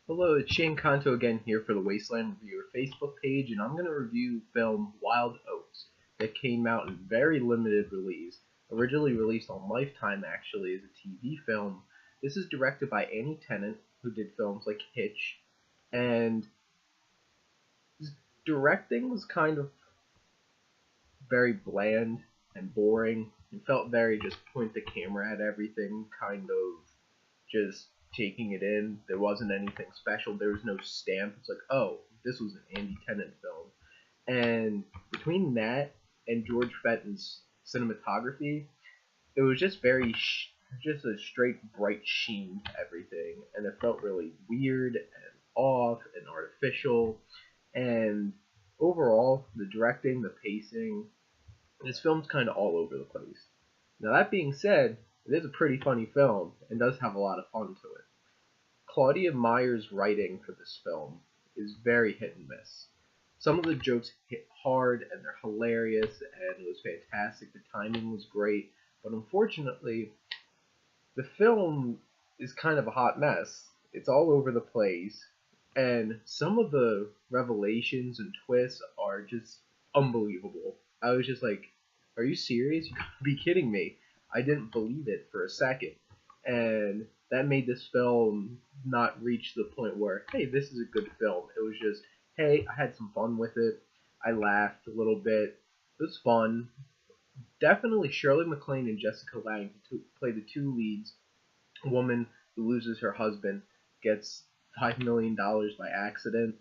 Hello, it's Shane Kanto again here for the Wasteland Reviewer Facebook page, and I'm going to review film Wild Oats that came out in very limited release. Originally released on Lifetime, actually, as a TV film. This is directed by Tennant, who did films like Hitch, and his directing was kind of very bland and boring. It felt very just point the camera at everything, kind of just taking it in. There wasn't anything special. There was no stamp. It's like, oh, this was an Andy Tennant film. And between that and George Fenton's cinematography, it was just just a straight bright sheen to everything, and it felt really weird and off and artificial. And overall, the directing, the pacing, this film's kind of all over the place. Now that being said, it is a pretty funny film and does have a lot of fun to it. Claudia Meyer's writing for this film is very hit and miss. Some of the jokes hit hard and they're hilarious and it was fantastic. The timing was great, but unfortunately, the film is kind of a hot mess. It's all over the place, and some of the revelations and twists are just unbelievable. I was just like, are you serious? You gotta be kidding me. I didn't believe it for a second. And that made this film not reach the point where, hey, this is a good film. It was just, hey, I had some fun with it. I laughed a little bit. It was fun. Definitely Shirley McClaine and Jessica Lange play the two leads. A woman who loses her husband, gets $5 million by accident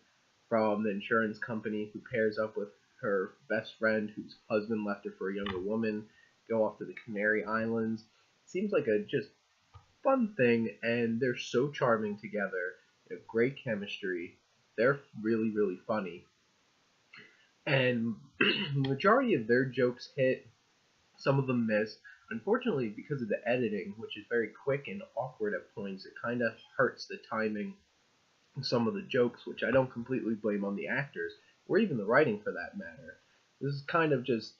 from the insurance company, who pairs up with her best friend whose husband left her for a younger woman, go off to the Canary Islands. Seems like a just fun thing, and they're so charming together. They have great chemistry. They're really, really funny. And the majority of their jokes hit, some of them miss. Unfortunately, because of the editing, which is very quick and awkward at points, it kind of hurts the timing of some of the jokes, which I don't completely blame on the actors, or even the writing for that matter. This is kind of just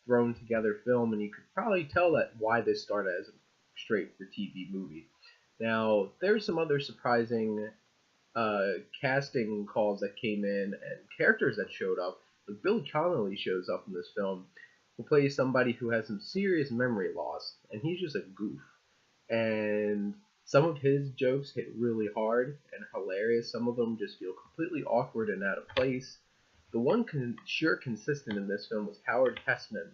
thrown together film, and you could probably tell that why this started as a straight for TV movie. Now, there's some other surprising casting calls that came in and characters that showed up. Like Billy Connolly shows up in this film, who plays somebody who has some serious memory loss, and he's just a goof. And some of his jokes hit really hard and hilarious. Some of them just feel completely awkward and out of place. The one sure consistent in this film was Howard Hessman,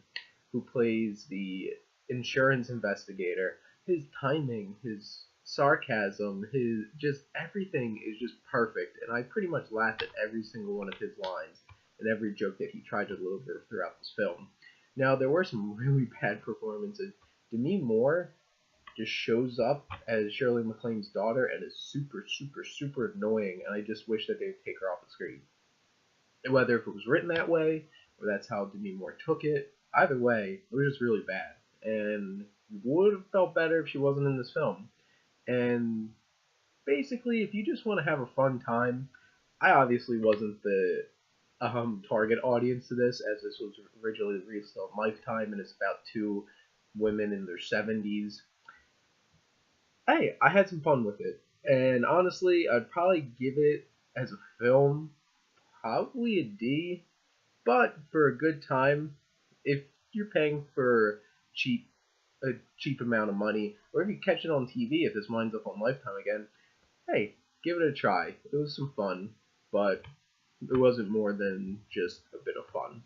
who plays the insurance investigator. His timing, his sarcasm, his just everything is just perfect, and I pretty much laughed at every single one of his lines and every joke that he tried to deliver throughout this film. Now, there were some really bad performances. Demi Moore just shows up as Shirley MacLaine's daughter and is super, super, super annoying, and I just wish that they'd take her off the screen. And whether if it was written that way, or that's how Demi Moore took it, either way, it was just really bad. And would have felt better if she wasn't in this film. And basically, if you just want to have a fun time, I obviously wasn't the target audience to this, as this was originally released on Lifetime, and it's about two women in their 70s. Hey, I had some fun with it, and honestly, I'd probably give it as a film probably a D, but for a good time, if you're paying for a cheap amount of money, or if you catch it on TV, if this winds up on Lifetime again, hey, give it a try. It was some fun, but it wasn't more than just a bit of fun.